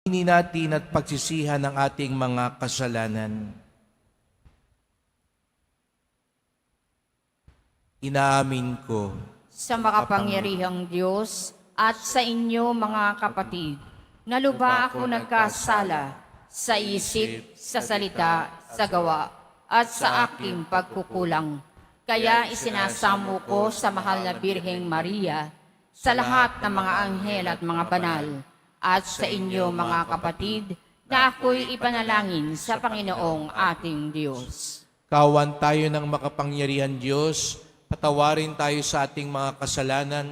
natin at pagsisihan ng ating mga kasalanan. Inaamin ko sa makapangyarihang Diyos at sa inyo mga kapatid, na lubha ako nagkasala sa isip, sa salita, sa gawa, at sa aking pagkukulang. Kaya isinasamo ko sa mahal na Birheng Maria, sa lahat ng mga anghel at mga banal, at sa inyo mga kapatid, na ako'y ipanalangin sa Panginoong ating Diyos. kawan tayo ng makapangyarihan Diyos, patawarin tayo sa ating mga kasalanan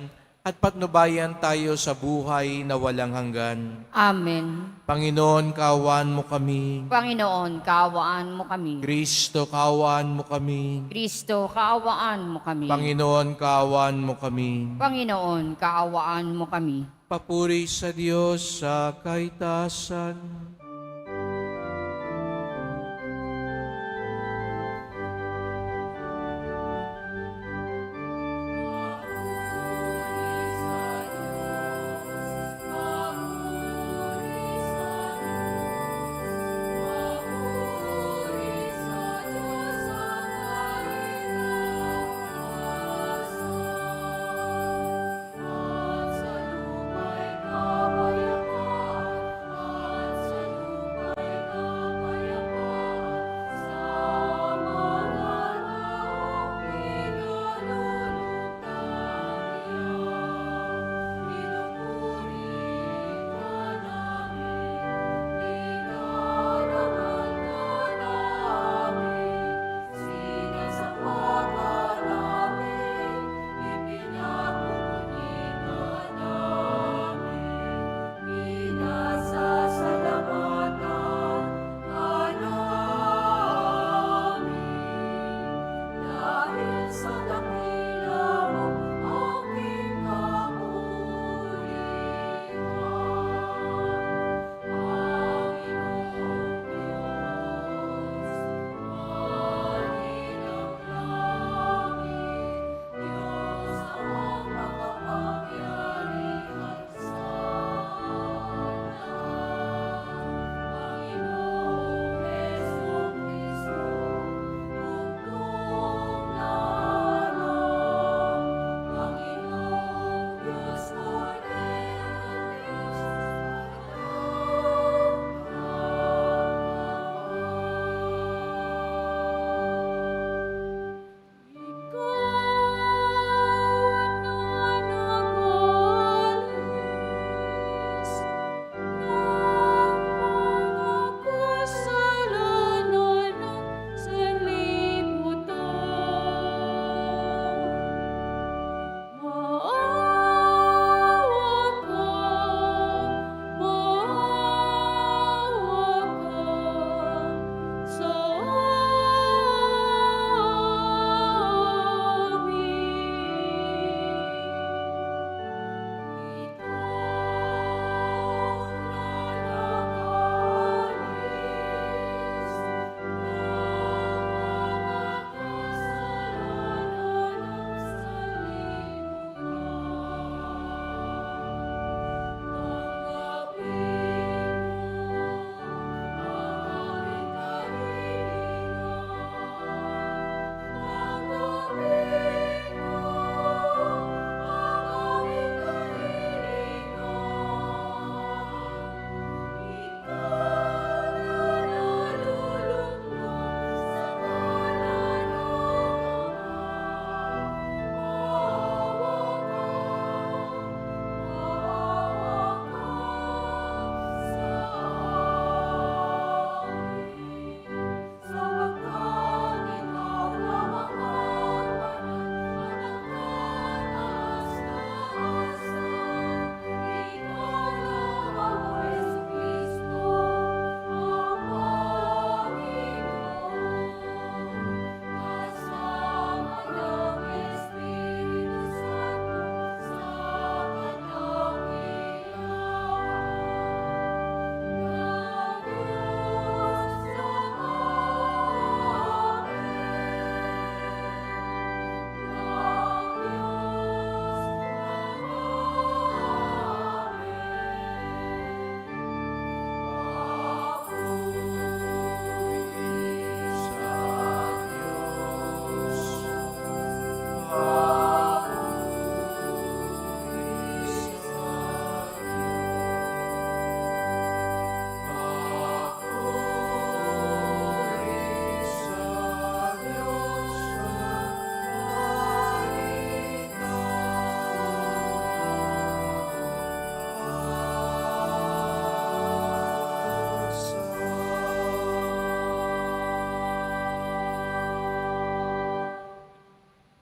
at patnubayan tayo sa buhay na walang hanggan. Amen. Panginoon, kawan mo kami. Panginoon, kaawaan mo kami. Kristo, kawan mo kami. Kristo, kaawaan mo kami. Panginoon, kawan mo kami. Panginoon, kaawaan mo kami. Papuri sa Diyos sa kaitasan.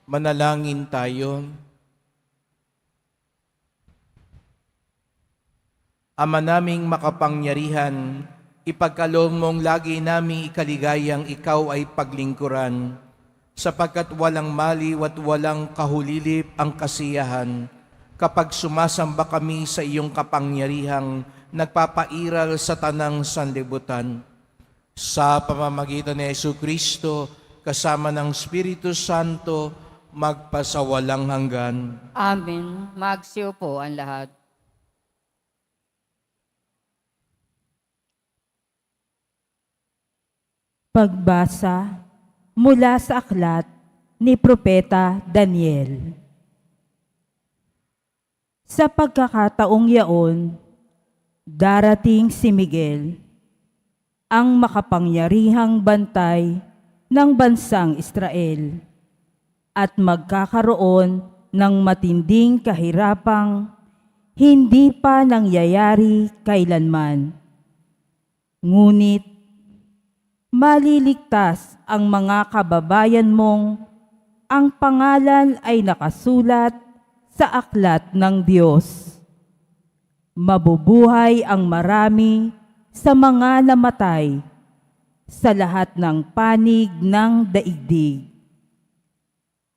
Manalangin tayo. Ama naming makapangyarihan, ipagkaloob mong lagi naming ikaligayang ikaw ay paglingkuran, sapagkat walang maliw at walang kahulilip ang kasiyahan kapag sumasamba kami sa iyong kapangyarihang nagpapairal sa tanang sanlibutan. Sa pamamagitan ni Jesucristo, kasama ng Espiritu Santo, magpasawalang hanggan. Amen. Magsiupo ang lahat. Pagbasa mula sa aklat ni Propeta Daniel. Sa pagkakataong yaon, darating si Miguel, ang makapangyarihang bantay ng bansang Israel, at magkakaroon ng matinding kahirapang hindi pa nangyayari kailanman. Ngunit maliligtas ang mga kababayan mong ang pangalan ay nakasulat sa aklat ng Diyos. Mabubuhay ang marami sa mga namatay sa lahat ng panig ng daigdig.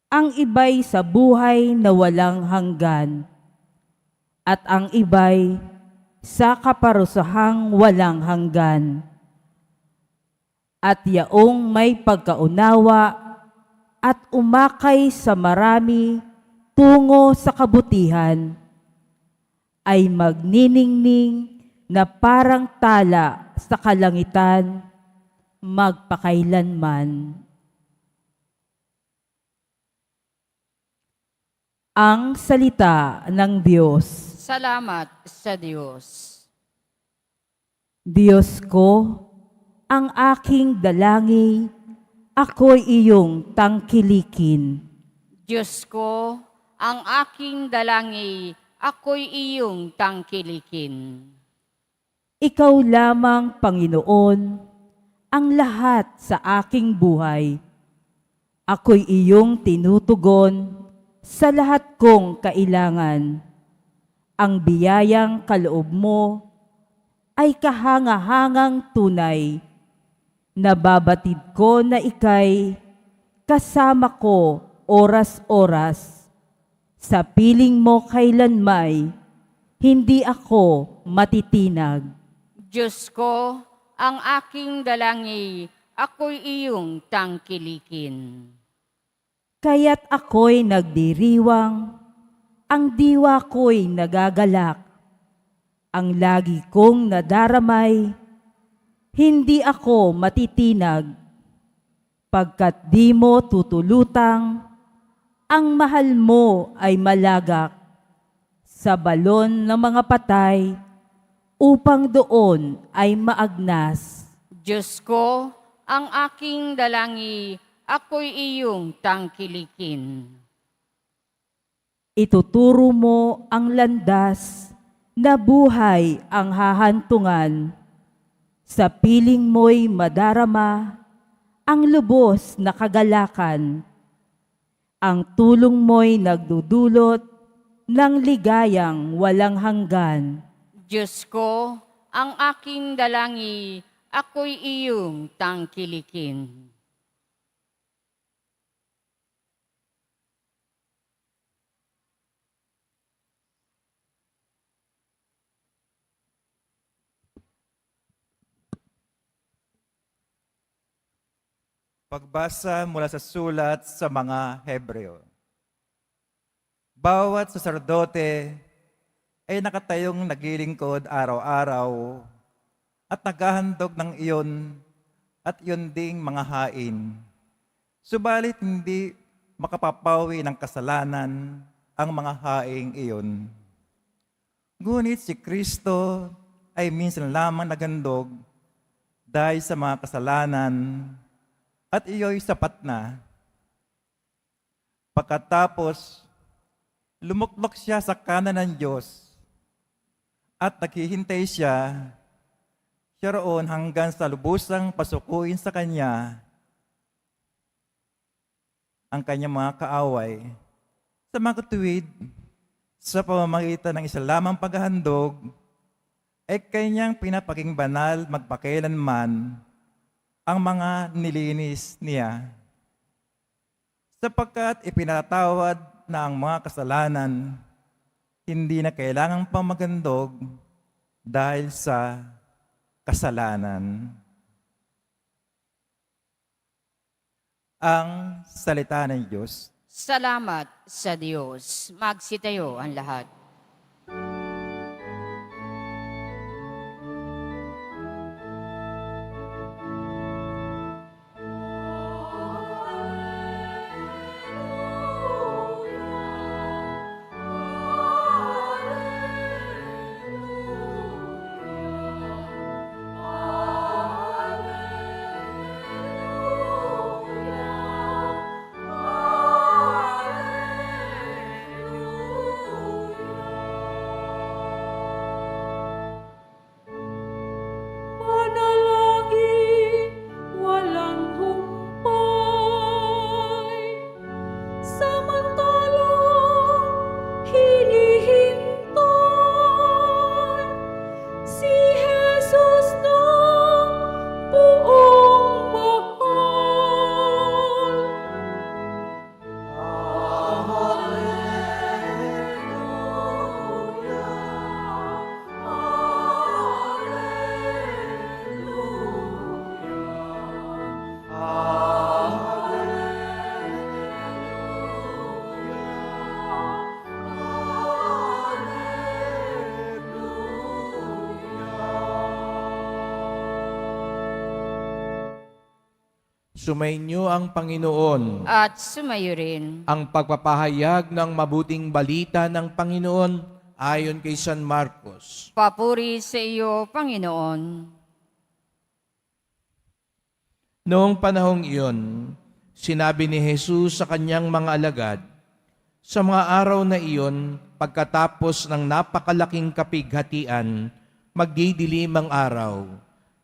Ang iba'y sa buhay na walang hanggan, at ang iba'y sa kaparusahang walang hanggan. At yaong may pagkaunawa at umakay sa marami tungo sa kabutihan, ay magniningning na parang tala sa kalangitan magpakailanman. Ang salita ng Diyos. Salamat sa Diyos. Diyos ko, ang aking dalangin, ako'y iyong tangkilikin. Diyos ko, ang aking dalangin, ako'y iyong tangkilikin. Ikaw lamang, Panginoon, ang lahat sa aking buhay. Ako'y iyong tinutugon sa lahat kong kailangan. Ang biyayang kaloob mo ay kahangahangang tunay. Nababatid ko na ika'y kasama ko oras-oras. Sa piling mo kailanmay, hindi ako matitinag. Diyos ko, ang aking dalangin, ako'y iyong tangkilikin. Kaya't ako'y nagdiriwang, ang diwa ko'y nagagalak. Ang lagi kong nadaramay, hindi ako matitinag. Pagkat di mo tutulutang, ang mahal mo ay malagak sa balon ng mga patay, upang doon ay maagnas. Diyos ko, ang aking dalangin, ako'y iyong tangkilikin. Ituturo mo ang landas na buhay ang hahantungan. Sa piling mo'y madarama ang lubos na kagalakan. Ang tulong mo'y nagdudulot ng ligayang walang hanggan. Diyos ko, ang aking dalangin, ako'y iyong tangkilikin. Pagbasa mula sa sulat sa mga Hebreo. Bawat saserdote ay nakatayong naglilingkod araw-araw at naghahandog ng iyon at iyon ding mga hain. Subalit hindi makapapawi ng kasalanan ang mga haing iyon. Ngunit si Kristo ay minsan lamang naghandog dahil sa mga kasalanan, at iyo'y sapat na. Pagkatapos, lumuklok siya sa kanan ng Diyos at naghihintay siya roon hanggang sa lubusang pasukuin sa Kanya ang kanyang mga kaaway sa mga katuwid sa pamamagitan ng isa lamang paghahandog ay kanyang pinapaging banal magpakailanman ang mga nilinis niya. Sapagkat ipinatawad na ang mga kasalanan, hindi na kailangang pang maghandog dahil sa kasalanan. Ang salita ng Diyos. Salamat sa Diyos. Magsitayo ang lahat. Manalangin, walang humpay, samantalang hinihintay si Jesus na buong mahal. Sumainyo ang Panginoon. At sumayo rin. Ang pagpapahayag ng mabuting balita ng Panginoon ayon kay San Marcos. Papuri sa iyo, Panginoon. Noong panahong iyon, sinabi ni Jesus sa kanyang mga alagad, sa mga araw na iyon, pagkatapos ng napakalaking kapighatian, magdidilim ang araw,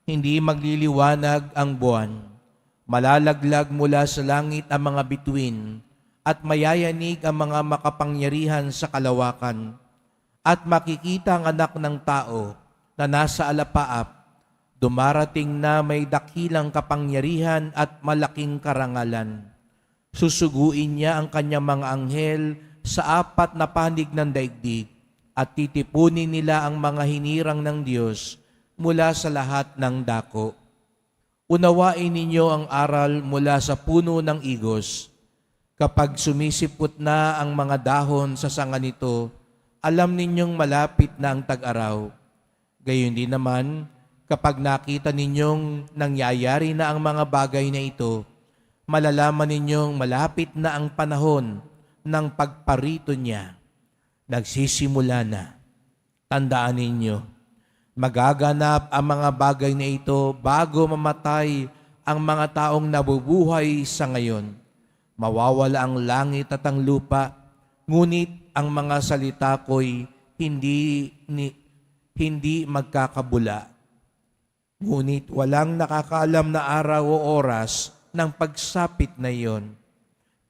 hindi magliliwanag ang buwan. Malalaglag mula sa langit ang mga bituin at mayayanig ang mga makapangyarihan sa kalawakan at makikita ang anak ng tao na nasa alapaap, dumarating na may dakilang kapangyarihan at malaking karangalan. Susuguin niya ang kanyang mga anghel sa 4 na panig ng daigdig at titipunin nila ang mga hinirang ng Diyos mula sa lahat ng dako. Unawain ninyo ang aral mula sa puno ng igos. Kapag sumisipot na ang mga dahon sa sanga nito, alam ninyong malapit na ang tag-araw. Gayon din naman, kapag nakita ninyong nangyayari na ang mga bagay na ito, malalaman ninyong malapit na ang panahon ng pagparito niya. Nagsisimula na. Tandaan ninyo, magaganap ang mga bagay na ito bago mamatay ang mga taong nabubuhay sa ngayon. Mawawala ang langit at ang lupa, ngunit ang mga salita ko'y hindi magkakabula. Ngunit walang nakakaalam na araw o oras ng pagsapit na iyon,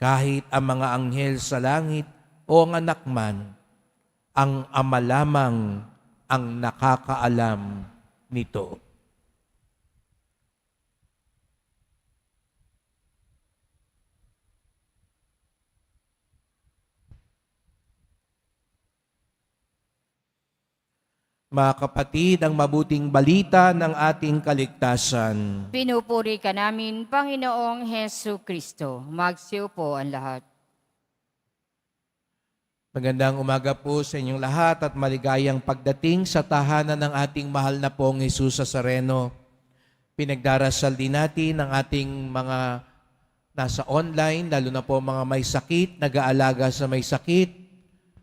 kahit ang mga anghel sa langit o ang anak man, ang Ama lamang ang nakakaalam nito. Mga kapatid, ang mabuting balita ng ating kaligtasan. Pinupuri ka namin, Panginoong Hesu Kristo. Magsiupo ang lahat. Magandang umaga po sa inyong lahat at maligayang pagdating sa tahanan ng ating mahal na pong Jesus Nazareno. Pinagdarasal din natin ang ating mga nasa online, lalo na po mga may sakit, nag-aalaga sa may sakit,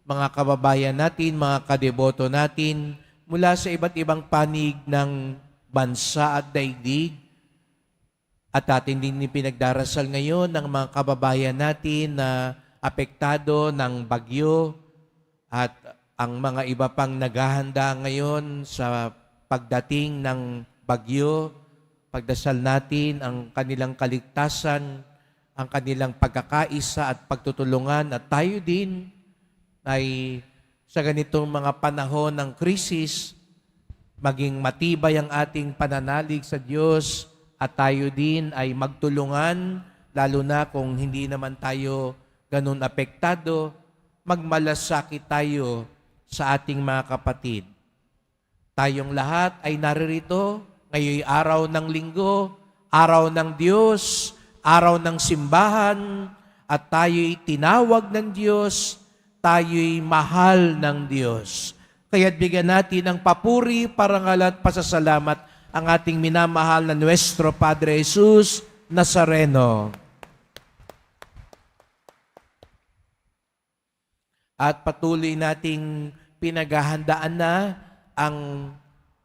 mga kababayan natin, mga kadeboto natin, mula sa iba't ibang panig ng bansa at daigdig. At atin din pinagdarasal ngayon ng mga kababayan natin na apektado ng bagyo at ang mga iba pang naghahanda ngayon sa pagdating ng bagyo. Pagdasal natin ang kanilang kaligtasan ang kanilang pagkakaisa at pagtutulungan at tayo din ay sa ganitong mga panahon ng krisis, maging matibay ang ating pananalig sa Diyos at tayo din ay magtulungan, lalo na kung hindi naman tayo ganun apektado, magmalasakit tayo sa ating mga kapatid. Tayong lahat ay naririto ngayong araw ng linggo, araw ng Diyos, araw ng simbahan, at tayo'y tinawag ng Diyos, tayo'y mahal ng Diyos. Kaya't bigyan natin ng papuri, parangal at pasasalamat ang ating minamahal na Nuestro Padre Jesus Nazareno. At patuloy nating pinaghahandaan na ang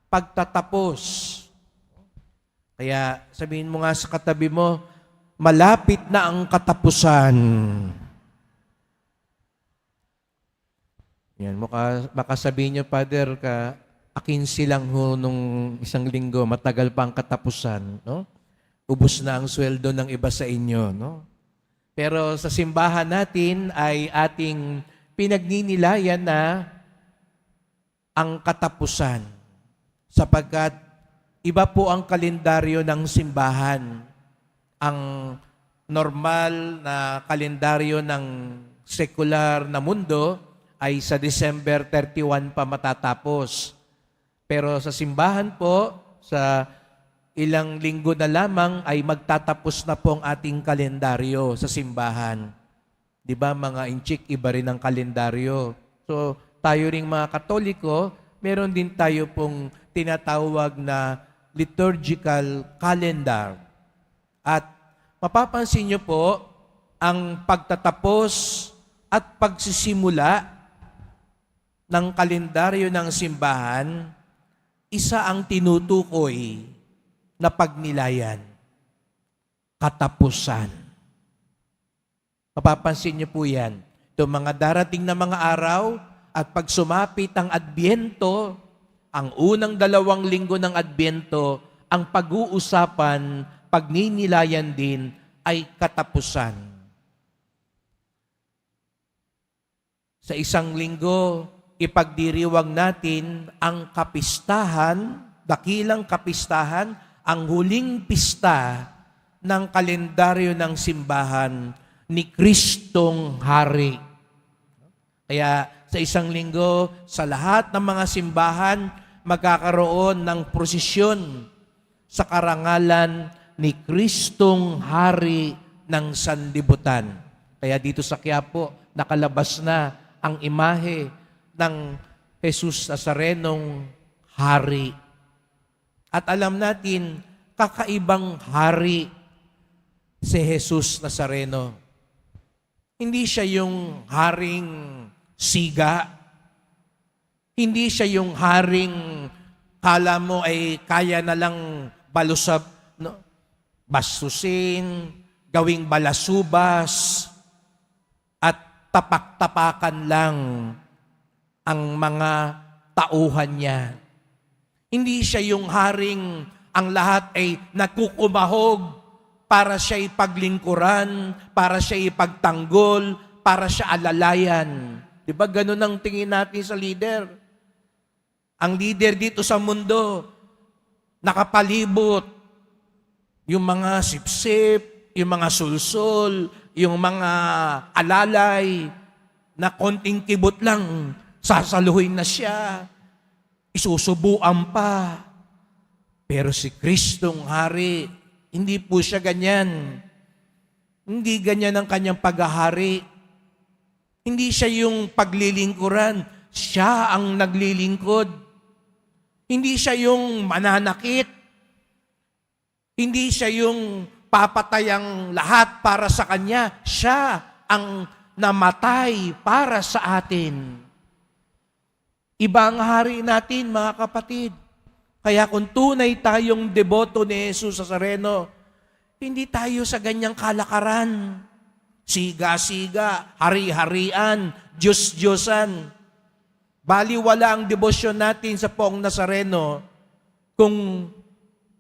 pagtatapos. Kaya sabihin mo nga sa katabi mo, malapit na ang katapusan. Yan, baka sabihin nyo, Father, akin silang ho nung isang linggo, matagal pa ang katapusan. No? Ubus na ang sweldo ng iba sa inyo. No? Pero sa simbahan natin ay ating pinagninilayan na ang katapusan. Sapagkat iba po ang kalendaryo ng simbahan. Ang normal na kalendaryo ng sekular na mundo ay sa December 31 pa matatapos. Pero sa simbahan po, sa ilang linggo na lamang ay magtatapos na po ang ating kalendaryo sa simbahan. Di ba mga inchik, iba rin ang kalendaryo. So tayo ring mga Katoliko, meron din tayo pong tinatawag na liturgical calendar. At mapapansin nyo po, ang pagtatapos at pagsisimula ng kalendaryo ng simbahan, isa ang tinutukoy na pagnilayan. Katapusan. Mapapansin niyo po yan. Ito mga darating na mga araw at pag sumapit ang Adbyento, ang unang 2 linggo ng Adbyento, ang pag-uusapan, pagninilayan din ay katapusan. Sa isang linggo, ipagdiriwang natin ang kapistahan, dakilang kapistahan, ang huling pista ng kalendaryo ng simbahan ni Kristong Hari. Kaya sa isang linggo, sa lahat ng mga simbahan, magkakaroon ng prosesyon sa karangalan ni Kristong Hari ng Sanlibutan. Kaya dito sa Quiapo, nakalabas na ang imahe ng Jesus Nazarenong Hari. At alam natin, kakaibang hari si Jesus Nazareno. Hindi siya yung haring siga. Hindi siya yung haring kala mo ay kaya na lang balusab, no? Bastusin, gawing balasubas, at tapak-tapakan lang ang mga tauhan niya. Hindi siya yung haring ang lahat ay nagkukumahog para siya ipaglingkuran, para siya ipagtanggol, para siya alalayan. Di ba ganun ang tingin natin sa leader? Ang leader dito sa mundo, nakapalibot yung mga sipsip, yung mga sulsol, yung mga alalay, na konting kibot lang, sasaluhin na siya, isusubuan pa. Pero si Kristong Hari, hindi po siya ganyan. Hindi ganyan ang kanyang paghahari. Hindi siya yung paglilingkuran, siya ang naglilingkod. Hindi siya yung mananakit. Hindi siya yung papatay ang lahat para sa kanya. Siya ang namatay para sa atin. Iba ang hari natin, mga kapatid. Kaya kung tunay tayong deboto ni Jesus Nazareno, hindi tayo sa ganyang kalakaran. Siga-siga, hari-harian, Diyos-Diyosan. Baliwala ang debosyon natin sa Poong Nazareno kung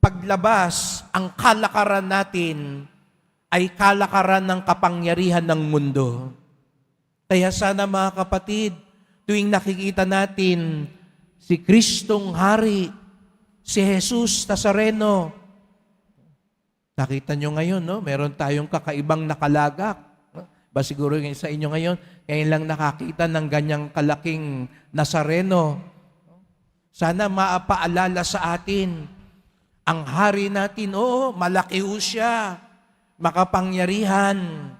paglabas ang kalakaran natin ay kalakaran ng kapangyarihan ng mundo. Kaya sana mga kapatid, tuwing nakikita natin si Kristong Hari, si Jesus Nazareno, nakita nyo ngayon, no? Meron tayong kakaibang nakalagak. No? Ba siguro sa inyo ngayon, ngayon lang nakakita ng ganyang kalaking Nazareno. Sana maapaalala sa atin, ang hari natin, malaki ho siya, makapangyarihan,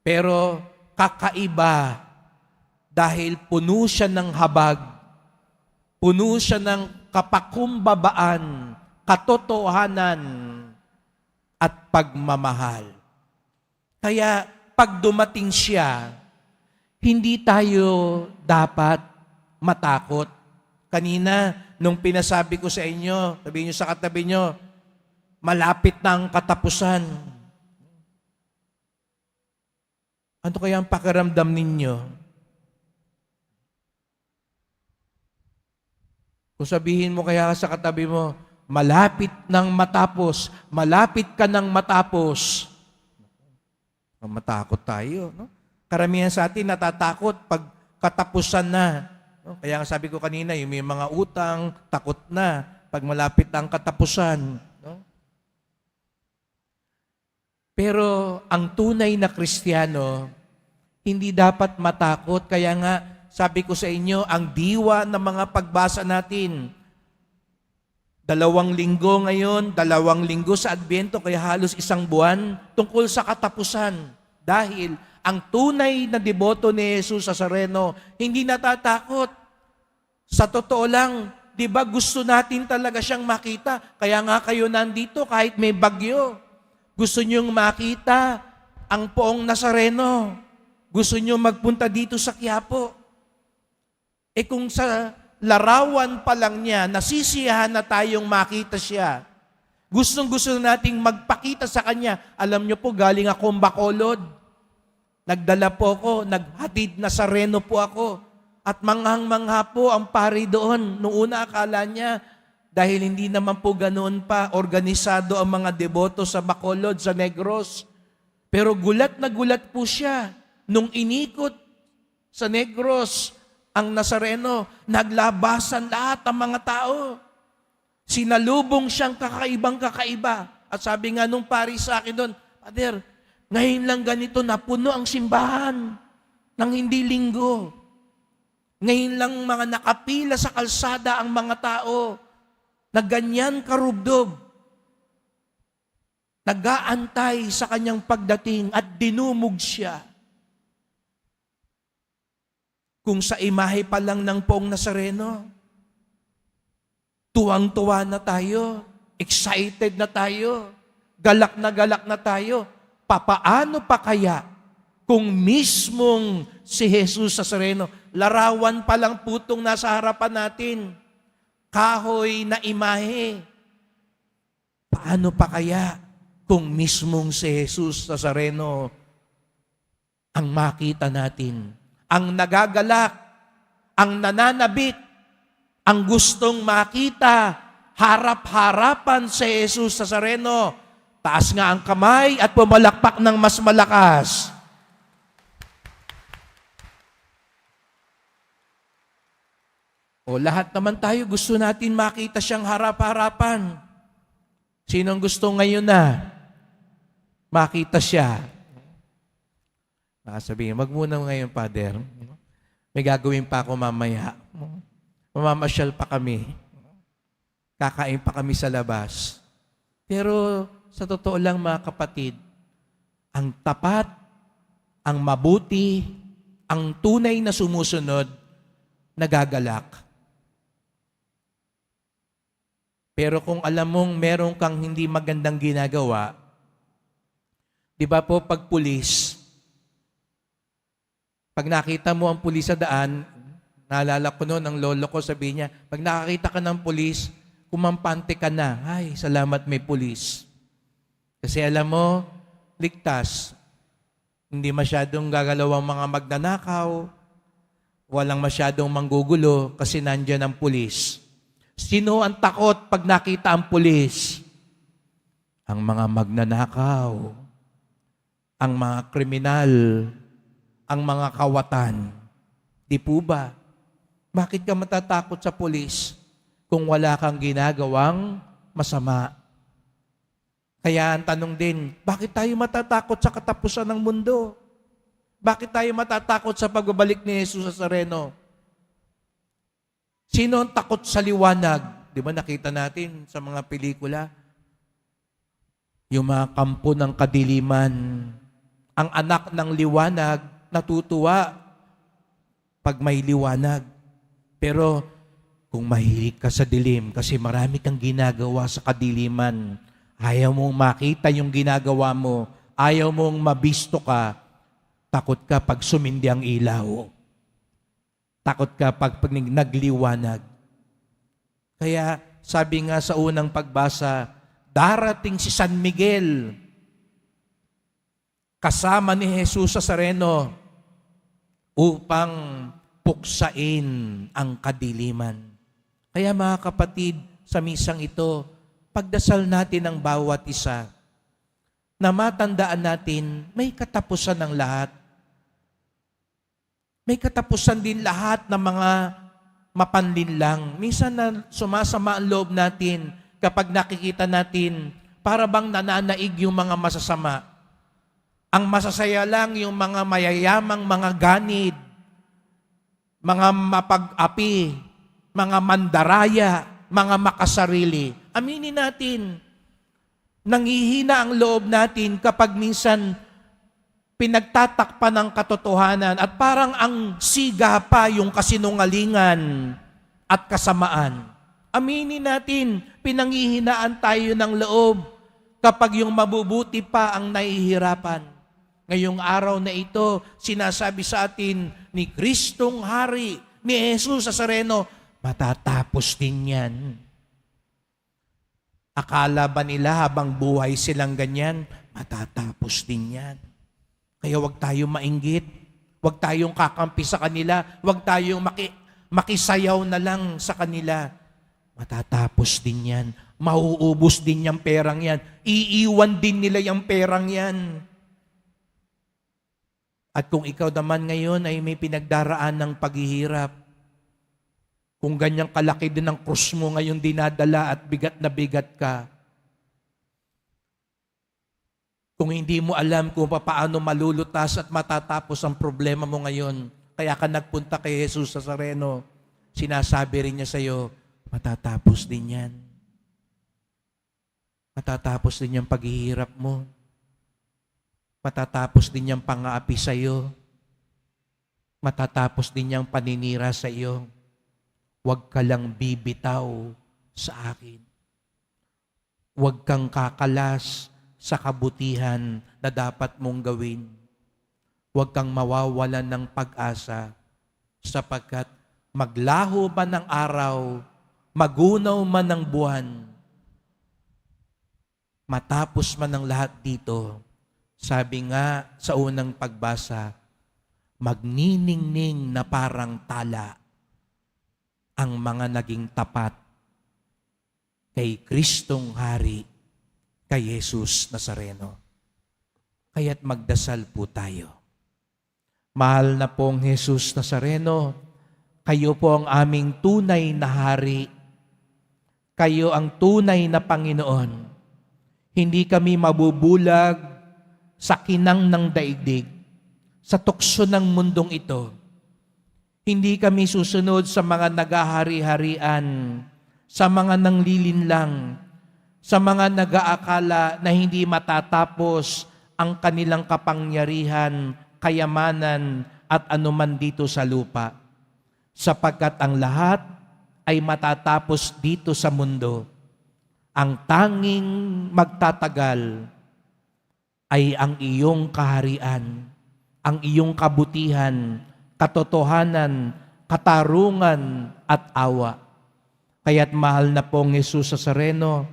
pero kakaiba dahil puno siya ng habag, puno siya ng kapakumbabaan, katotohanan, at pagmamahal. Kaya pag dumating siya, hindi tayo dapat matakot. Kanina, nung pinasabi ko sa inyo, sabihin nyo sa katabi nyo, malapit na ang katapusan. Ano kaya ang pakiramdam ninyo? Kung sabihin mo kaya sa katabi mo, malapit nang matapos, malapit ka nang matapos. Matakot tayo. No? Karamihan sa atin natatakot pag katapusan na. No? Kaya nga sabi ko kanina, yung may mga utang, takot na pag malapit ang katapusan. No? Pero ang tunay na Kristiyano, hindi dapat matakot. Kaya nga, sabi ko sa inyo, ang diwa ng mga pagbasa natin, 2 linggo ngayon, 2 linggo sa Adbyento, kaya halos 1 buwan, tungkol sa katapusan. Dahil ang tunay na deboto ni Jesus Nazareno, hindi natatakot. Sa totoo lang, di ba gusto natin talaga siyang makita? Kaya nga kayo nandito kahit may bagyo. Gusto niyong makita ang poong Nazareno. Gusto niyo magpunta dito sa Quiapo. Kung sa larawan pa lang niya, nasisiyahan na tayong makita siya. Gustong-gusto nating magpakita sa Kanya. Alam niyo po, galing akong Bacolod. Nagdala po ako, naghatid Nazareno po ako. At manghang-mangha po ang pari doon. Noong una akala niya, dahil hindi naman po ganoon pa organisado ang mga deboto sa Bacolod, sa Negros. Pero gulat na gulat po siya. Nung inikot sa Negros, ang Nazareno, naglabasan lahat ang mga tao. Sinalubong siyang kakaibang-kakaiba. At sabi nga nung pari sa akin doon, Father, ngayon lang ganito napuno ang simbahan ng hindi linggo. Ngayon lang mga nakapila sa kalsada ang mga tao na ganyan karubdob. Nag-aantay sa kanyang pagdating at dinumog siya. Kung sa imahe pa lang ng poong Nazareno, tuwang-tuwa na tayo, excited na tayo, galak na tayo. Papaano pa kaya kung mismong si Jesus Nazareno, larawan pa lang putong nasa harapan natin, kahoy na imahe. Paano pa kaya kung mismong si Jesus Nazareno ang makita natin? Ang nagagalak, ang nananabik, ang gustong makita, harap-harapan si Jesus Nazareno. Taas nga ang kamay at pumalakpak ng mas malakas. O lahat naman tayo gusto natin makita siyang harap-harapan. Sinong gusto ngayon na makita siya? Sabihin, wag muna ngayon, Father. May gagawin pa ako mamaya. Mamamasyal pa kami. Kakain pa kami sa labas. Pero sa totoo lang mga kapatid, ang tapat, ang mabuti, ang tunay na sumusunod, nagagalak. Pero kung alam mong meron kang hindi magandang ginagawa, di ba po pag pulis, pag nakita mo ang pulis sa daan, naalala ko noon, ang lolo ko sabi niya, pag nakakita ka ng pulis, kumampante ka na. Ay, salamat may pulis. Kasi alam mo, ligtas. Hindi masyadong gagalaw ang mga magnanakaw, walang masyadong manggugulo kasi nandyan ang pulis. Sino ang takot pag nakita ang pulis? Ang mga magnanakaw, ang mga kriminal, ang mga kawatan. Di po ba? Bakit ka matatakot sa pulis kung wala kang ginagawang masama? Kaya ang tanong din, bakit tayo matatakot sa katapusan ng mundo? Bakit tayo matatakot sa pagbabalik ni Jesus sa Nazareno? Sino ang takot sa liwanag? Di ba nakita natin sa mga pelikula? Yung mga kampo ng kadiliman. Ang anak ng liwanag natutuwa pag may liwanag. Pero kung mahilig ka sa dilim, kasi marami kang ginagawa sa kadiliman, ayaw mong makita yung ginagawa mo, ayaw mong mabisto ka, takot ka pag sumindi ang ilaw. Takot ka pag nagliwanag. Kaya sabi nga sa unang pagbasa, darating si San Miguel kasama ni Jesus sa Nazareno upang puksain ang kadiliman. Kaya mga kapatid, sa misang ito, pagdasal natin ang bawat isa na matandaan natin may katapusan ng lahat. May katapusan din lahat ng mga mapanlinlang. Minsan na sumasama ang loob natin kapag nakikita natin para bang nananaig yung mga masasama. Ang masasaya lang yung mga mayayamang mga ganid, mga mapag-api, mga mandaraya, mga makasarili. Aminin natin, nanghihina ang loob natin kapag minsan pinagtatakpan ng katotohanan at parang ang siga pa yung kasinungalingan at kasamaan. Aminin natin, pinanghihinaan tayo ng loob kapag yung mabubuti pa ang nahihirapan. Ngayong araw na ito, sinasabi sa atin ni Kristong Hari, ni Jesus sa Nazareno, matatapos din yan. Akala ba nila habang buhay silang ganyan? Matatapos din yan. Kaya huwag tayong mainggit. Huwag tayong kakampi sa kanila. Huwag tayong makisayaw na lang sa kanila. Matatapos din yan. Mauubos din yung perang yan. Iiwan din nila yung perang yan. At kung ikaw naman ngayon ay may pinagdaraan ng paghihirap, kung ganyang kalaki din ang krus mo ngayon dinadala at bigat na bigat ka, kung hindi mo alam kung paano malulutas at matatapos ang problema mo ngayon, kaya ka nagpunta kay Jesus sa Nazareno, sinasabi rin niya sa iyo, matatapos din yan. Matatapos din yung paghihirap mo. Matatapos din yung pang-aapi sa iyo. Matatapos din yung paninira sa iyo. Huwag ka lang bibitaw sa akin. Huwag kang kakalas sa kabutihan na dapat mong gawin. Huwag kang mawawalan ng pag-asa sapagkat maglaho man ng araw, magunaw man ng buwan, matapos man ang lahat dito, sabi nga sa unang pagbasa, magniningning na parang tala ang mga naging tapat kay Kristong Hari, kay Jesus Nazareno. Kaya't magdasal po tayo. Mahal na pong Jesus Nazareno, kayo po ang aming tunay na Hari. Kayo ang tunay na Panginoon. Hindi kami mabubulag sa kinang ng daigdig, sa tukso ng mundong ito. Hindi kami susunod sa mga nagahari-harian, sa mga nanglilinlang, sa mga nag-aakala na hindi matatapos ang kanilang kapangyarihan, kayamanan, at anuman dito sa lupa. Sapagkat ang lahat ay matatapos dito sa mundo. Ang tanging magtatagal ay ang iyong kaharian, ang iyong kabutihan, katotohanan, katarungan, at awa. Kaya't mahal na pong Jesus sa Nazareno,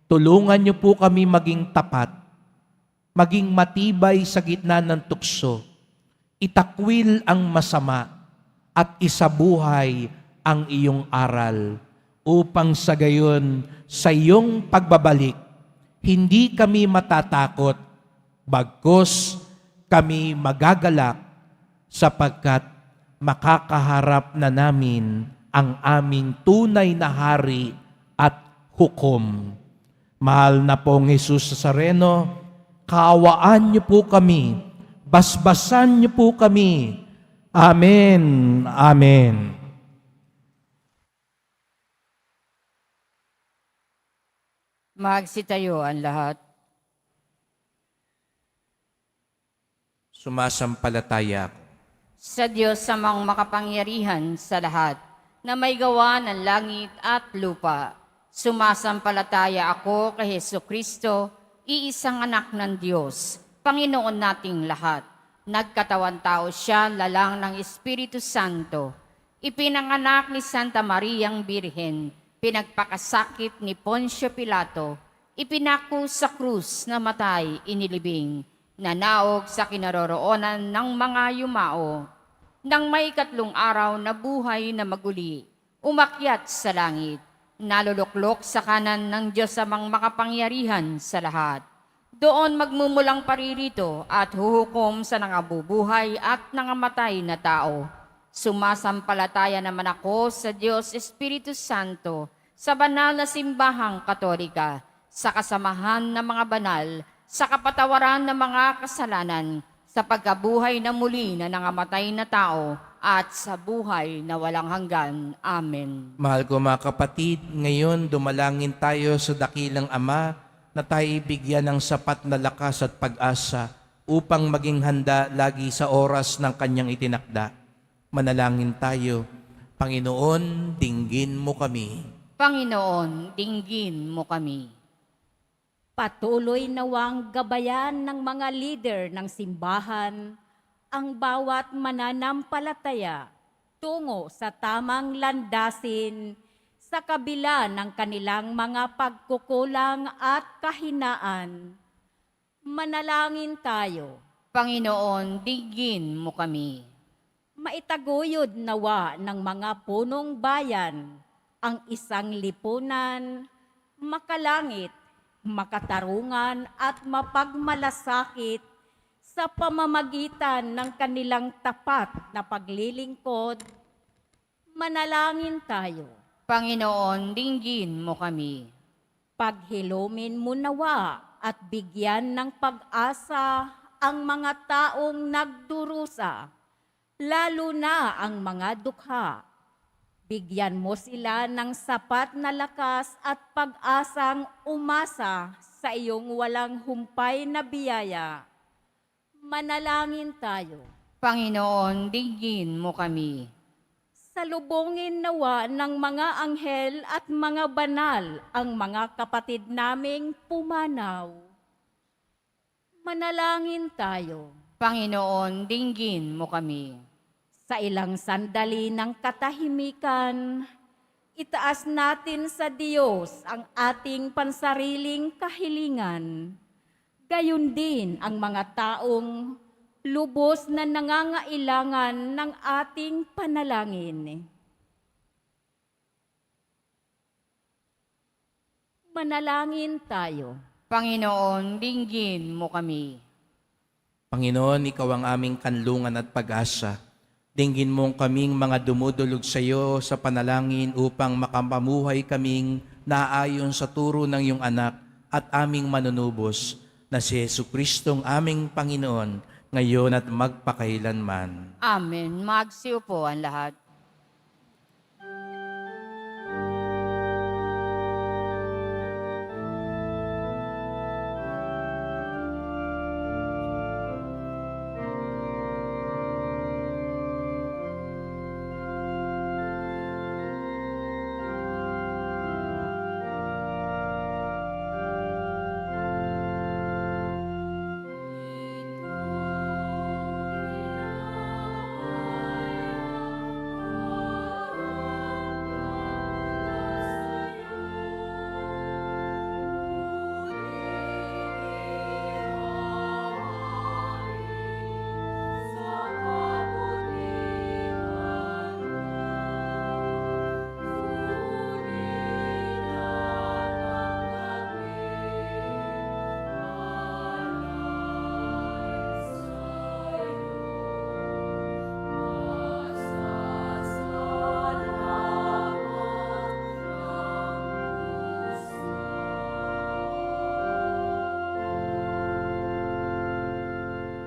tulungan niyo po kami maging tapat, maging matibay sa gitna ng tukso, itakwil ang masama, at isabuhay ang iyong aral, upang sa gayon, sa iyong pagbabalik, hindi kami matatakot, bagkus kami magagalak sapagkat makakaharap na namin ang aming tunay na hari at hukom. Mahal na pong Jesus Nazareno, kaawaan niyo po kami, basbasan niyo po kami. Amen. Amen. Magsitayo ang lahat. Sumasampalataya ako Sa Diyos samang makapangyarihan sa lahat, na may gawa ng langit at lupa. Sumasampalataya ako kay Hesus Kristo, iisang anak ng Diyos, Panginoon nating lahat. Nagkatawan tao siya, lalang ng Espiritu Santo. Ipinanganak ni Santa Mariang Birhen, pinagpakasakit ni Poncio Pilato, ipinako sa krus na matay, inilibing, nanaog sa kinaroroonan ng mga yumao. Nang may 3 araw na buhay na maguli, umakyat sa langit, naluluklok sa kanan ng Diyos amang makapangyarihan sa lahat. Doon magmumulang paririto at huhukom sa nangabubuhay at nangamatay na tao. Sumasampalataya naman ako sa Diyos Espiritu Santo, sa banal na simbahang Katolika, sa kasamahan ng mga banal, sa kapatawaran ng mga kasalanan, sa pagkabuhay na muli na nangamatay na tao, at sa buhay na walang hanggan. Amen. Mahal ko mga kapatid, ngayon dumalangin tayo sa dakilang Ama na tayo bigyan ng sapat na lakas at pag-asa upang maging handa lagi sa oras ng kanyang itinakda. Manalangin tayo. Panginoon, dinggin mo kami. Panginoon, dinggin mo kami. Patuloy nawang gabayan ng mga leader ng simbahan ang bawat mananampalataya tungo sa tamang landasin sa kabila ng kanilang mga pagkukulang at kahinaan. Manalangin tayo. Panginoon, dinggin mo kami. Maitaguyod nawa ng mga punong bayan ang isang lipunan, makalangit, makatarungan at mapagmalasakit sa pamamagitan ng kanilang tapat na paglilingkod. Manalangin tayo. Panginoon, dinggin mo kami. Paghilumin mo nawa at bigyan ng pag-asa ang mga taong nagdurusa, lalo na ang mga dukha. Bigyan mo sila ng sapat na lakas at pag-asang umasa sa iyong walang humpay na biyaya. Manalangin tayo. Panginoon, dinggin mo kami. Salubungin nawa ng mga anghel at mga banal ang mga kapatid naming pumanaw. Manalangin tayo. Panginoon, dinggin mo kami. Sa ilang sandali ng katahimikan, itaas natin sa Diyos ang ating pansariling kahilingan. Gayon din ang mga taong lubos na nangangailangan ng ating panalangin. Manalangin tayo. Panginoon, dinggin mo kami. Panginoon, Ikaw ang aming kanlungan at pag-asa. Dinggin mong kaming mga dumudulog sa iyo sa panalangin upang makapamuhay kaming naayon sa turo ng iyong anak at aming manunubos na si Jesucristong aming Panginoon, ngayon at magpakailanman. Amen. Magsiupo ang lahat.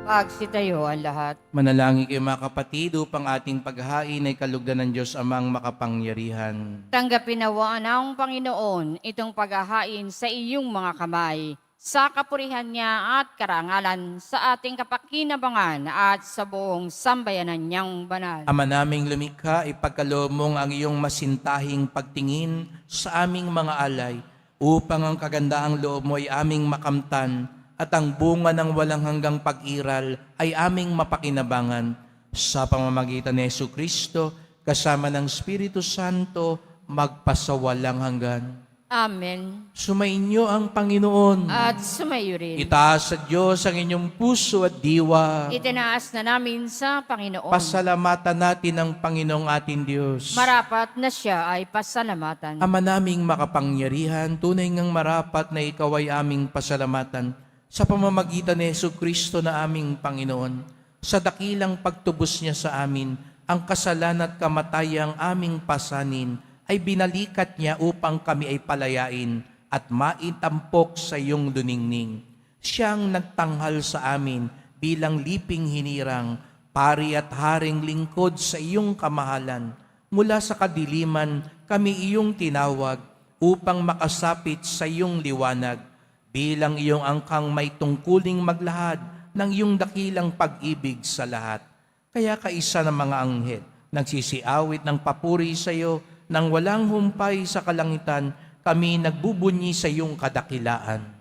Magsitayo ang lahat. Manalangin kayo mga kapatid upang ating paghahain ay kalugdan ng Diyos amang makapangyarihan. Tanggapin nawa ng Panginoon itong paghahain sa iyong mga kamay, sa kapurihan niya at karangalan, sa ating kapakinabangan at sa buong sambayanan niyang banal. Ama naming lumikha, ipagkaloob mong ang iyong masintahing pagtingin sa aming mga alay, upang ang kagandaang loob mo ay aming makamtan, at ang bunga ng walang hanggang pag-iral ay aming mapakinabangan. Sa pamamagitan ni Jesucristo, kasama ng Espiritu Santo, magpasawalang hanggan. Amen. Sumainyo ang Panginoon. At sumayo rin. Itaas sa Diyos ang inyong puso at diwa. Itinaas na namin sa Panginoon. Pasalamatan natin ang Panginoong ating Diyos. Marapat na siya ay pasalamatan. Ama naming makapangyarihan, tunay ngang marapat na ikaw ay aming pasalamatan sa pamamagitan ni Jesucristo na aming Panginoon. Sa dakilang pagtubos niya sa amin, ang kasalan at kamatayang aming pasanin ay binalikat niya upang kami ay palayain at maitampok sa iyong duningning. Siyang nagtanghal sa amin bilang liping hinirang, pari at haring lingkod sa iyong kamahalan. Mula sa kadiliman, kami iyong tinawag upang makasapit sa iyong liwanag. Bilang iyong angkang may tungkuling maglahad ng iyong dakilang pag-ibig sa lahat. Kaya kaisa ng mga anghel, nagsisiawit ng papuri sa iyo, nang walang humpay sa kalangitan, kami nagbubunyi sa iyong kadakilaan.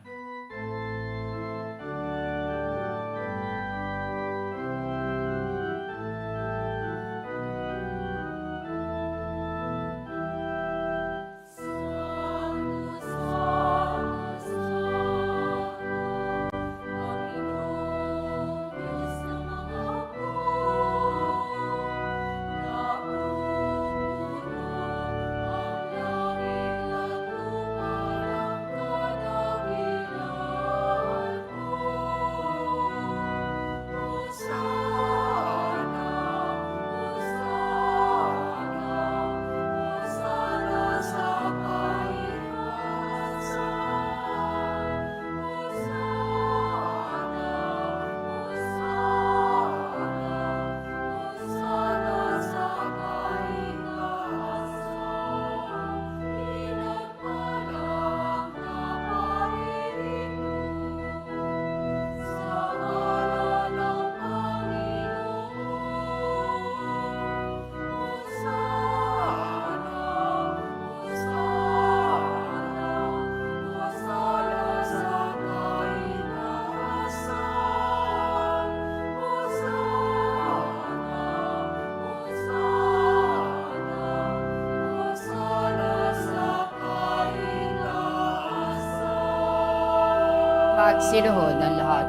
Magsiluhod ang lahat.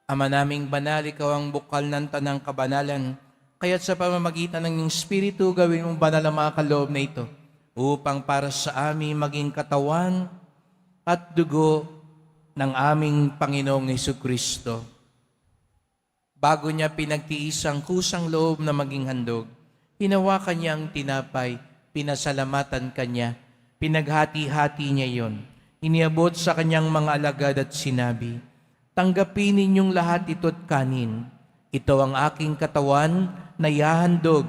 Ama naming banal, ikaw ang bukal ng tanang kabanalan. Kaya't sa pamamagitan ng iyong Espiritu, gawin mong banal ang mga kaloob na ito, upang para sa amin maging katawan at dugo ng aming Panginoong Jesucristo. Bago niya pinagtiis ang kusang loob na maging handog, hinawakan niya ang tinapay, pinasalamatan kanya, pinaghati-hati niya yon. Iniabot sa kanyang mga alagad at sinabi, "Tanggapin ninyong lahat ito't kanin. Ito ang aking katawan na ihahandog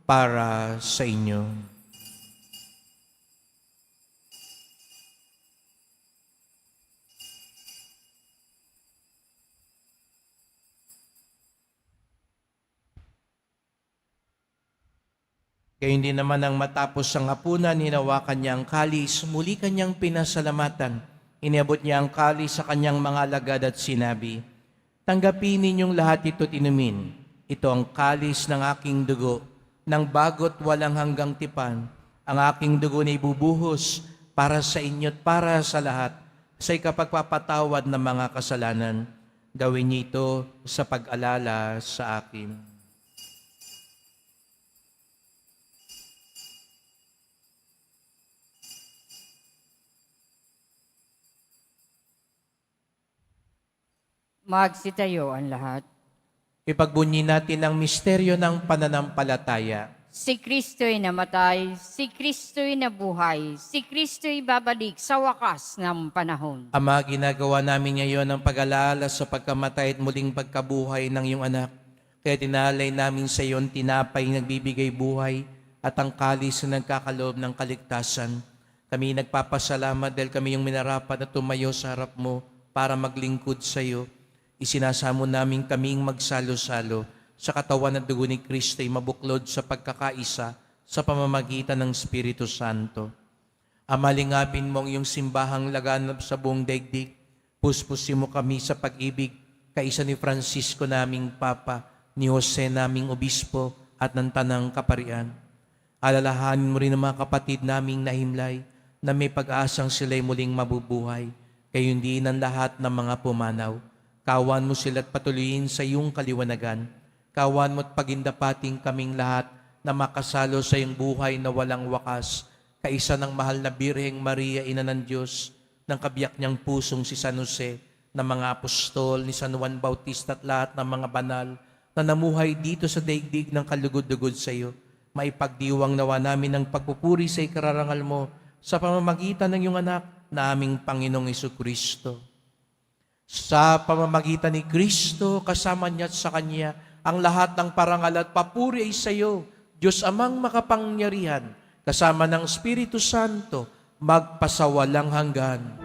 para sa inyo." Gayon din naman ang matapos ang hapunan, hinawakan niya ang kalis, muli kanyang pinasalamatan. Iniabot niya ang kalis sa kanyang mga alagad at sinabi, "Tanggapin ninyong lahat ito't inumin. Ito ang kalis ng aking dugo, ng bago't walang hanggang tipan. Ang aking dugo na ibubuhos para sa inyo't para sa lahat, sa ikapagpapatawad ng mga kasalanan. Gawin niyo ito sa pag-alala sa akin." Magsitayo ang lahat. Ipagbunyi natin ang misteryo ng pananampalataya. Si Kristo'y namatay, si Kristo'y nabuhay, si Kristo'y babalik sa wakas ng panahon. Ama, ginagawa namin ngayon ang pag-alala sa pagkamatay at muling pagkabuhay ng iyong anak. Kaya tinalay namin sa iyo ang tinapay nagbibigay buhay at ang kalis na nagkakaloob ng kaligtasan. Kami nagpapasalamat dahil kami yung minarapat na tumayo sa harap mo para maglingkod sa iyo. Isinasamo namin kaming magsalo-salo sa katawan at dugo ni Kristo ay mabuklod sa pagkakaisa sa pamamagitan ng Espiritu Santo. Amalingapin mo ang iyong simbahang laganap sa buong daigdig. Puspusin mo kami sa pag-ibig, kaisa ni Francisco naming Papa, ni Jose naming Obispo at ng Tanang Kaparian. Alalahanin mo rin ang mga kapatid naming nahimlay na may pag-asang sila'y muling mabubuhay, gayon din ang lahat ng mga pumanaw. Kawan mo sila't patuloyin sa iyong kaliwanagan. Kawan mo't pagindapating kaming lahat na makasalo sa iyong buhay na walang wakas, kaisa ng mahal na Birheng Maria, Ina ng Diyos, ng kabiyak niyang pusong si San Jose, ng mga apostol, ni San Juan Bautista at lahat ng mga banal na namuhay dito sa daigdig ng kalugod-lugod sa iyo. Maipagdiwang nawa namin ang pagpupuri sa ikararangal mo sa pamamagitan ng iyong anak na aming Panginoong Jesucristo. Sa pamamagitan ni Kristo, kasama niya at sa Kanya, ang lahat ng parangal at papuri ay sa iyo, Diyos Amang makapangyarihan, kasama ng Espiritu Santo, magpasawalang hanggan.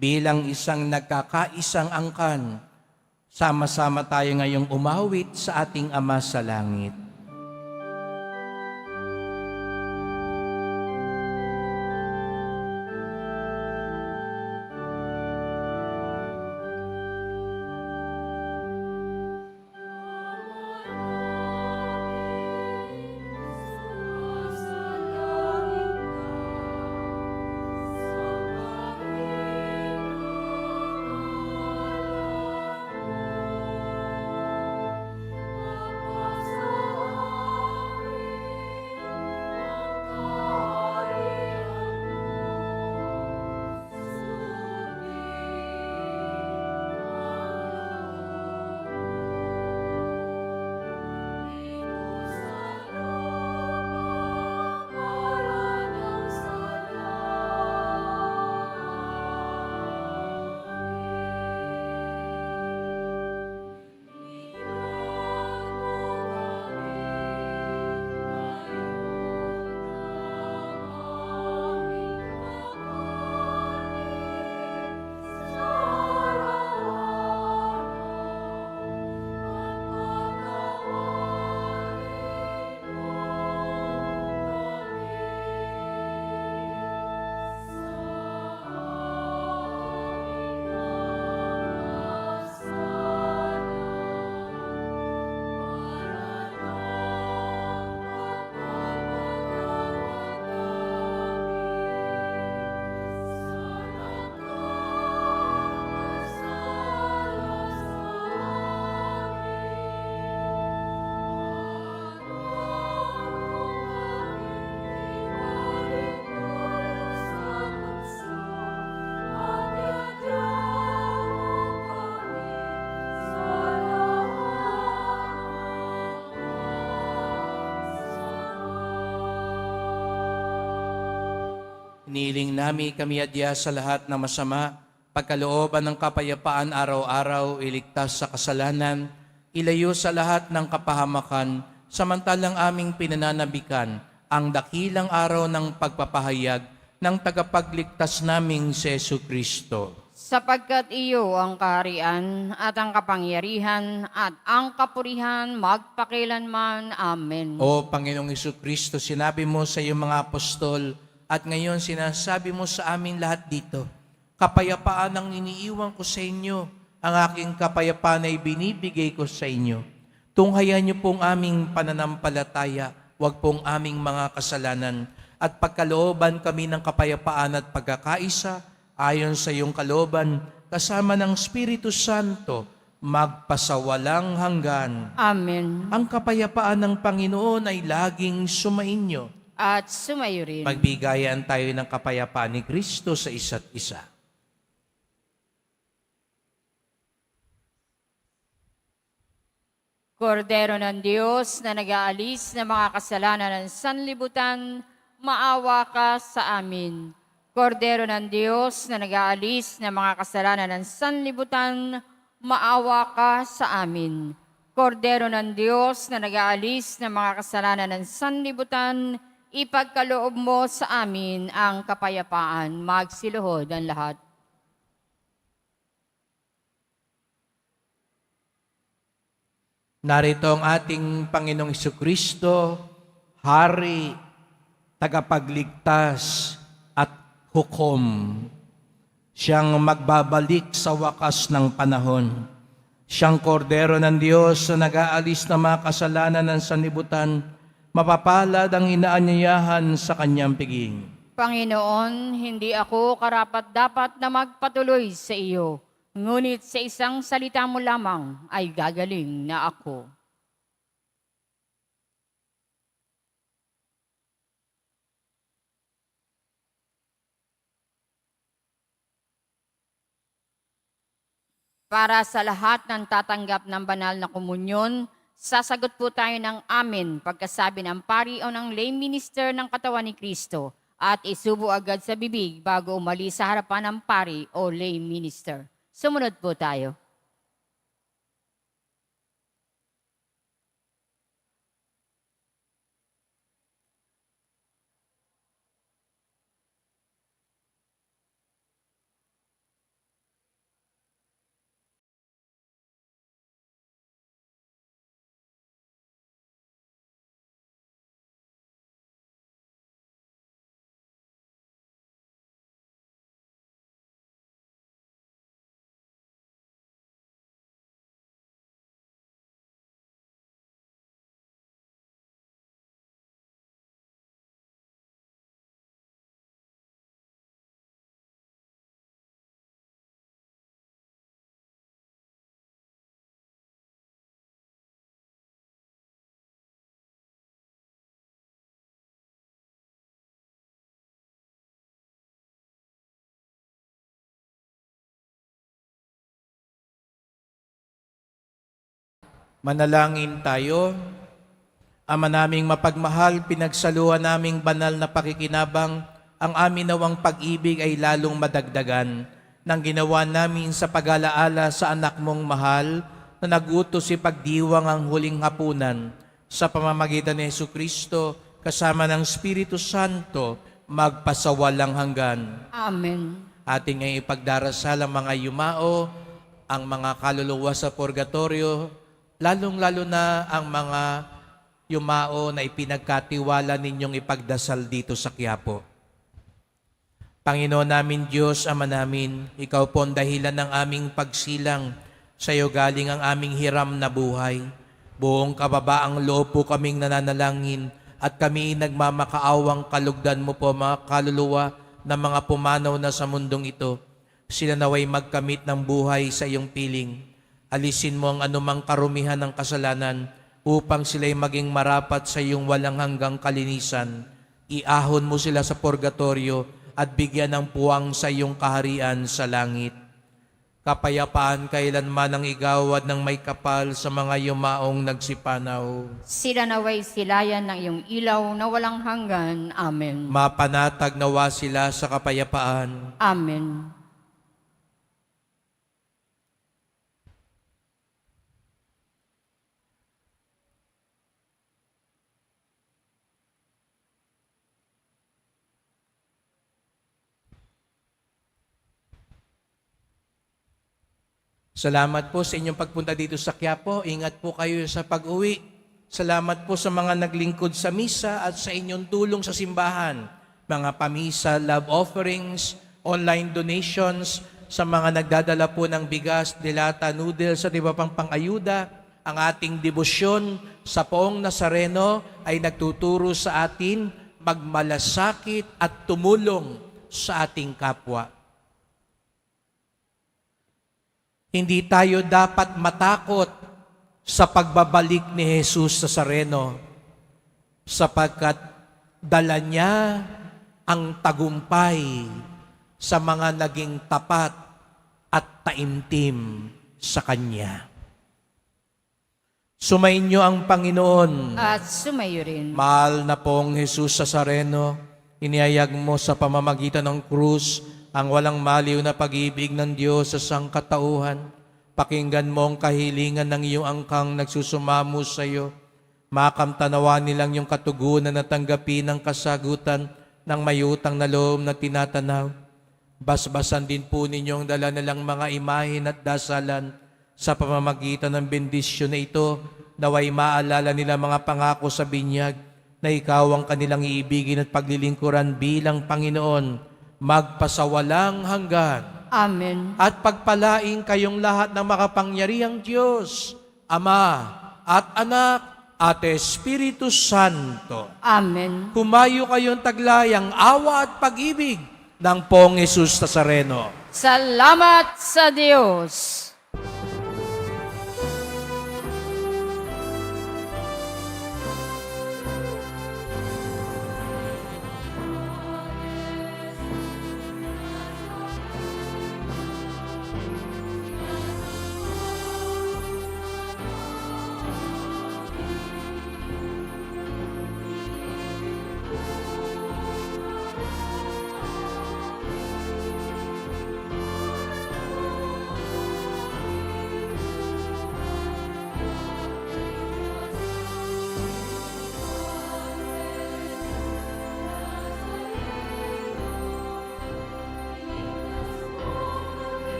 Bilang isang nagkakaisang angkan, sama-sama tayo ngayong umawit sa ating Ama sa langit. Iniling namin kami adya sa lahat ng masama, pagkalooban ng kapayapaan araw-araw, iligtas sa kasalanan, ilayo sa lahat ng kapahamakan, samantalang aming pinananabikan ang dakilang araw ng pagpapahayag ng tagapagligtas naming si Jesucristo. Sapagkat iyo ang kaharian at ang kapangyarihan at ang kapurihan magpakilanman. Amen. O Panginoong Jesucristo, sinabi mo sa iyong mga apostol, at ngayon sinasabi mo sa amin lahat dito, kapayapaan ang iniiwan ko sa inyo, ang aking kapayapaan ay binibigay ko sa inyo. Tunghayan niyo pong aming pananampalataya, wag pong aming mga kasalanan, at pagkalooban kami ng kapayapaan at pagkakaisa ayon sa iyong kalooban, kasama ng Espiritu Santo, magpasawalang hanggan. Amen. Ang kapayapaan ng Panginoon ay laging sumainyo. At sumayo rin. Magbigayan tayo ng kapayapaan ni Kristo sa isa't isa. Kordero ng Diyos na nag-aalis ng mga kasalanan ng sanlibutan, maawa ka sa amin. Kordero ng Diyos na nag-aalis ng mga kasalanan ng sanlibutan, maawa ka sa amin. Kordero ng Diyos na nag-aalis ng mga kasalanan ng sanlibutan, ipagkaloob mo sa amin ang kapayapaan. Magsiluhod ang lahat. Narito ang ating Panginoong Jesucristo, Hari, tagapagligtas at hukom. Siyang magbabalik sa wakas ng panahon. Siyang kordero ng Diyos na nag-aalis ng mga kasalanan ng sanlibutan, mapapalad ang inaanyayahan sa kanyang piging. Panginoon, hindi ako karapat-dapat na magpatuloy sa iyo. Ngunit sa isang salita mo lamang ay gagaling na ako. Para sa lahat ng tatanggap ng banal na komunyon, sasagot po tayo ng amen pagkasabi ng pari o ng lay minister ng katawan ni Kristo at isubo agad sa bibig bago umalis sa harapan ng pari o lay minister. Sumunod po tayo. Manalangin tayo. Ama naming mapagmahal, pinagsaluhan naming banal na pakikinabang, ang amin nawang pag-ibig ay lalong madagdagan ng ginawa namin sa pag-alaala sa anak mong mahal na nagutos si pagdiwang ang huling hapunan sa pamamagitan ni Jesucristo kasama ng Espiritu Santo magpasawalang hanggan. Amen. Ating ay ipagdarasal ang mga yumao, ang mga kaluluwa sa purgatorio, lalong-lalo na ang mga yumao na ipinagkatiwala ninyong ipagdasal dito sa Quiapo. Panginoon namin Diyos, Ama namin, Ikaw po ang dahilan ng aming pagsilang. Sa iyo galing ang aming hiram na buhay. Buong kababaang loob po kaming nananalangin at kami nagmamakaawang kalugdan mo po mga kaluluwa ng mga pumanaw na sa mundong ito. Sila naway magkamit ng buhay sa iyong piling. Alisin mo ang anumang karumihan ng kasalanan upang sila'y maging marapat sa iyong walang hanggang kalinisan. Iahon mo sila sa purgatorio at bigyan ng puwang sa iyong kaharian sa langit. Kapayapaan kailanman ang igawad ng may kapal sa mga yumaong nagsipanaw. Sila naway silayan ng iyong ilaw na walang hanggan. Amen. Mapanatag nawa sila sa kapayapaan. Amen. Salamat po sa inyong pagpunta dito sa Quiapo. Ingat po kayo sa pag-uwi. Salamat po sa mga naglingkod sa misa at sa inyong tulong sa simbahan. Mga pamisa, love offerings, online donations, sa mga nagdadala po ng bigas, dilata, noodles at iba pang pang-ayuda. Ang ating debosyon sa Poong Nazareno ay nagtuturo sa atin magmalasakit at tumulong sa ating kapwa. Hindi tayo dapat matakot sa pagbabalik ni Jesus Nazareno sapagkat dala niya ang tagumpay sa mga naging tapat at taimtim sa Kanya. Sumainyo ang Panginoon. At sumayo rin. Mahal na pong Jesus Nazareno, inihayag mo sa pamamagitan ng krus ang walang maliw na pag-ibig ng Diyos sa sangkatauhan. Pakinggan mo ang kahilingan ng iyong angkang nagsusumamo sa iyo. Makamtanawa nilang yung katugunan na tanggapin ang kasagutan ng mayutang na loob na tinatanaw. Basbasan din po ninyong dala nilang mga imahin at dasalan sa pamamagitan ng bendisyon na ito, naway maalala nila mga pangako sa binyag na ikaw ang kanilang iibigin at paglilingkuran bilang Panginoon, magpasawalang hanggan. Amen. At pagpalaing kayong lahat ng makapangyarihang Diyos, Ama at Anak at Espiritu Santo. Amen. Humayo kayong taglayang awa at pag-ibig ng Pong Jesus Nazareno. Salamat sa Diyos.